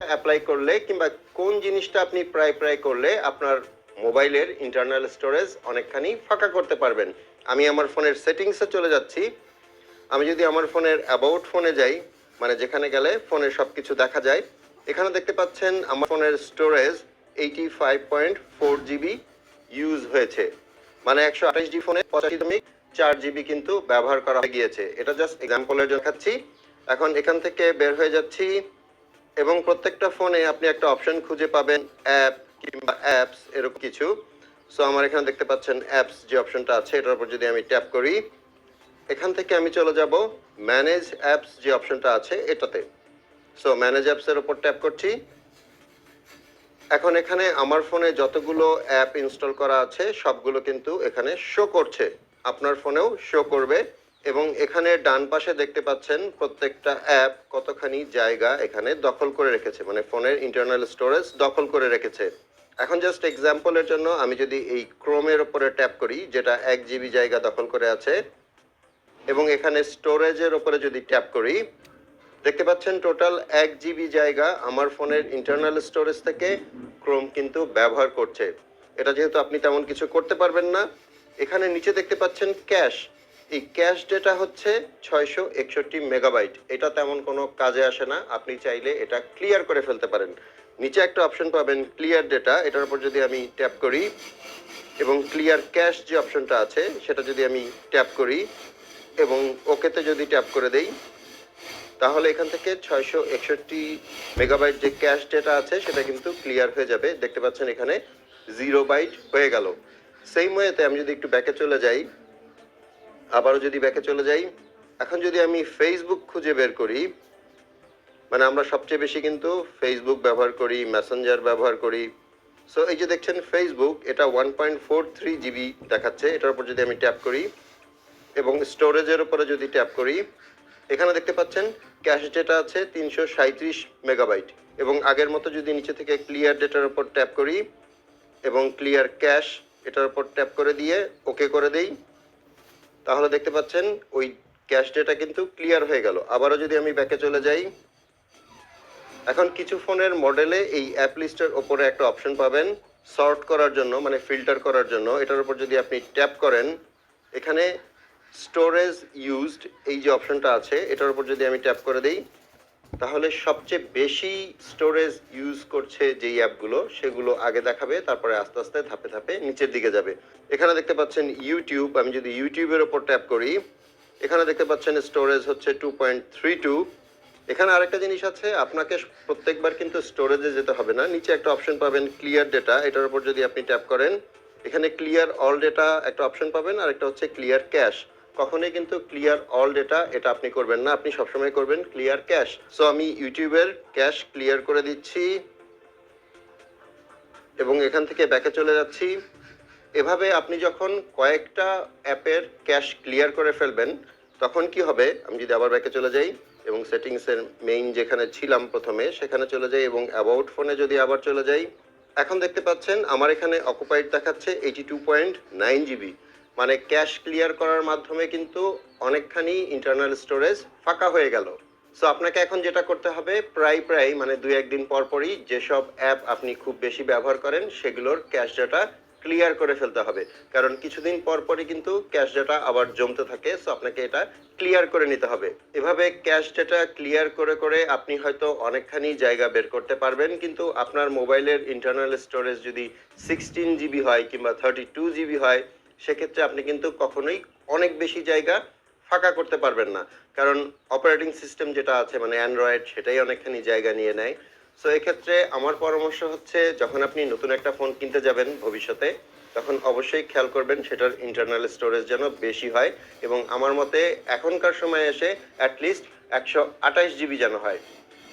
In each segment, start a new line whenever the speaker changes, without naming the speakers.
Apply করলে কিংবা কোন জিনিসটা আপনি প্রায় করলে আপনার মোবাইলের ইন্টারনাল স্টোরেজ অনেকখানি ফাঁকা করতে পারবেন। আমি আমার ফোনের সেটিংসে চলে যাচ্ছি। আমি যদি আমার ফোনের অ্যাবাউট ফোনে যাই, মানে যেখানে গেলে ফোনের সব কিছু দেখা যায়, এখানে দেখতে পাচ্ছেন আমার ফোনের স্টোরেজ 85.4 জিবি ইউজ হয়েছে। মানে 128 জি ফোনে 85.4 জিবি কিন্তু ব্যবহার করা হয়ে গিয়েছে। এটা জাস্ট এক্সাম্পলের জন্য দেখাচ্ছি। এখন এখান থেকে বের হয়ে যাচ্ছি এবং প্রত্যেকটা ফোনে আপনি একটা অপশন খুঁজে পাবেন অ্যাপ কিংবা অ্যাপস এরকম কিছু। সো আমার এখানে দেখতে পাচ্ছেন অ্যাপস যে অপশনটা আছে, এটার উপর যদি আমি ট্যাপ করি, এখান থেকে আমি চলে যাব ম্যানেজ অ্যাপস যে অপশনটা আছে এটাতে। সো ম্যানেজ অ্যাপসের উপর ট্যাপ করছি। এখন এখানে আমার ফোনে যতগুলো অ্যাপ ইনস্টল করা আছে সবগুলো কিন্তু এখানে শো করছে, আপনার ফোনেও শো করবে। এবং এখানে ডান পাশে দেখতে পাচ্ছেন প্রত্যেকটা অ্যাপ কতখানি জায়গা এখানে দখল করে রেখেছে, মানে ফোনের ইন্টারনাল স্টোরেজ দখল করে রেখেছে। এখন জাস্ট এক্সাম্পলের জন্য আমি যদি এই ক্রোমের উপরে ট্যাপ করি, যেটা 1 জিবি জায়গা দখল করে আছে, এবং এখানে স্টোরেজের উপরে যদি ট্যাপ করি, দেখতে পাচ্ছেন টোটাল 1 জিবি জায়গা আমার ফোনের ইন্টারনাল স্টোরেজ থেকে ক্রোম কিন্তু ব্যবহার করছে। এটা যেহেতু আপনি তেমন কিছু করতে পারবেন না, এখানে নিচে দেখতে পাচ্ছেন ক্যাশ। এই ক্যাশ ডেটা হচ্ছে 661 মেগাবাইট। এটা তেমন কোনো কাজে আসে না, আপনি চাইলে এটা ক্লিয়ার করে ফেলতে পারেন। নিচে একটা অপশন পাবেন ক্লিয়ার ডেটা, এটার উপর যদি আমি ট্যাপ করি এবং ক্লিয়ার ক্যাশ যে অপশনটা আছে সেটা যদি আমি ট্যাপ করি এবং ওকেতে যদি ট্যাপ করে দেই, তাহলে এখান থেকে 661 মেগাবাইট যে ক্যাশ ডেটা আছে সেটা কিন্তু ক্লিয়ার হয়ে যাবে। দেখতে পাচ্ছেন এখানে 0 বাইট হয়ে গেল। সেম ওয়েতে আমি যদি একটু ব্যাকে চলে যাই, আবারও যদি ব্যাকে চলে যাই, এখন যদি আমি ফেসবুক খুঁজে বের করি, মানে আমরা সবচেয়ে বেশি কিন্তু ফেসবুক ব্যবহার করি, মেসেঞ্জার ব্যবহার করি। সো এই যে দেখছেন ফেসবুক, এটা 1.43 জিবি দেখাচ্ছে। এটার উপর যদি আমি ট্যাপ করি এবং স্টোরেজের উপরে যদি ট্যাপ করি, এখানে দেখতে পাচ্ছেন ক্যাশ ডেটা আছে 337 মেগাবাইট। এবং আগের মতো যদি নিচে থেকে ক্লিয়ার ডেটার উপর ট্যাপ করি এবং ক্লিয়ার ক্যাশ এটার উপর ট্যাপ করে দিয়ে ওকে করে দেই, তাহলে দেখতে পাচ্ছেন ওই ক্যাশ ডেটা কিন্তু ক্লিয়ার হয়ে গেল। আবারও যদি আমি ব্যাকে চলে যাই, এখন কিছু ফোনের মডেলে এই অ্যাপ লিস্টের ওপরে একটা অপশন পাবেন সর্ট করার জন্য, মানে ফিল্টার করার জন্য। এটার উপর যদি আপনি ট্যাপ করেন, এখানে স্টোরেজ ইউজড এই যে অপশনটা আছে এটার উপর যদি আমি ট্যাপ করে দিই, তাহলে সবচেয়ে বেশি স্টোরেজ ইউজ করছে যেই অ্যাপগুলো সেগুলো আগে দেখাবে, তারপরে আস্তে আস্তে ধাপে ধাপে নিচের দিকে যাবে। এখানে দেখতে পাচ্ছেন ইউটিউব, আমি যদি ইউটিউবের ওপর ট্যাপ করি, এখানে দেখতে পাচ্ছেন স্টোরেজ হচ্ছে 2.32। এখানে আরেকটা জিনিস আছে, আপনাকে প্রত্যেকবার কিন্তু স্টোরেজে যেতে হবে না। নিচে একটা অপশন পাবেন ক্লিয়ার ডেটা, এটার উপর যদি আপনি ট্যাপ করেন, এখানে ক্লিয়ার অল ডেটা একটা অপশন পাবেন, আর একটা হচ্ছে ক্লিয়ার ক্যাশ। কখনোই কিন্তু ক্লিয়ার অল ডেটা এটা আপনি করবেন না, আপনি সবসময় করবেন ক্লিয়ার ক্যাশ। সো আমি ইউটিউবের ক্যাশ ক্লিয়ার করে দিচ্ছি এবং এখান থেকে ব্যাকে চলে যাচ্ছি। এভাবে আপনি যখন কয়েকটা অ্যাপের ক্যাশ ক্লিয়ার করে ফেলবেন, তখন কি হবে, আমি যদি আবার ব্যাকে চলে যাই এবং সেটিংসের মেইন যেখানে ছিলাম প্রথমে সেখানে চলে যাই এবং অ্যাবাউট ফোনে যদি আবার চলে যাই, এখন দেখতে পাচ্ছেন আমার এখানে অকুপাইড দেখাচ্ছে 82.9 জিবি। মানে ক্যাশ ক্লিয়ার করার মাধ্যমে কিন্তু অনেকখানি ইন্টারনাল স্টোরেজ ফাঁকা হয়ে গেল। সো আপনাকে এখন যেটা করতে হবে, প্রায় মানে 2-1 দিন পর পরই যেসব অ্যাপ আপনি খুব বেশি ব্যবহার করেন সেগুলোর ক্যাশ ডাটা ক্লিয়ার করে ফেলতে হবে, কারণ কিছুদিন পর পরই কিন্তু ক্যাশ ডাটা আবার জমতে থাকে। সো আপনাকে এটা ক্লিয়ার করে নিতে হবে। এভাবে ক্যাশ ডাটা ক্লিয়ার করে করে আপনি হয়তো অনেকখানি জায়গা বের করতে পারবেন, কিন্তু আপনার মোবাইলের ইন্টারনাল স্টোরেজ যদি 16 জিবি হয় কিংবা 32 জিবি হয়, সেক্ষেত্রে আপনি কিন্তু কখনোই অনেক বেশি জায়গা ফাঁকা করতে পারবেন না, কারণ অপারেটিং সিস্টেম যেটা আছে মানে অ্যান্ড্রয়েড, সেটাই অনেকখানি জায়গা নিয়ে নেয়। সো এক্ষেত্রে আমার পরামর্শ হচ্ছে, যখন আপনি নতুন একটা ফোন কিনতে যাবেন ভবিষ্যতে, তখন অবশ্যই খেয়াল করবেন সেটার ইন্টারনাল স্টোরেজ যেন বেশি হয়, এবং আমার মতে এখনকার সময় এসে অ্যাটলিস্ট 128 জিবি যেন হয়।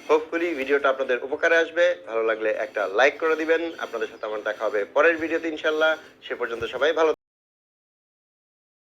হোপফুলি ভিডিওটা আপনাদের উপকারে আসবে। ভালো লাগলে একটা লাইক করে দিবেন। আপনাদের সাথে আমার দেখা হবে পরের ভিডিওতে ইনশাল্লাহ। সে পর্যন্ত সবাই ভালো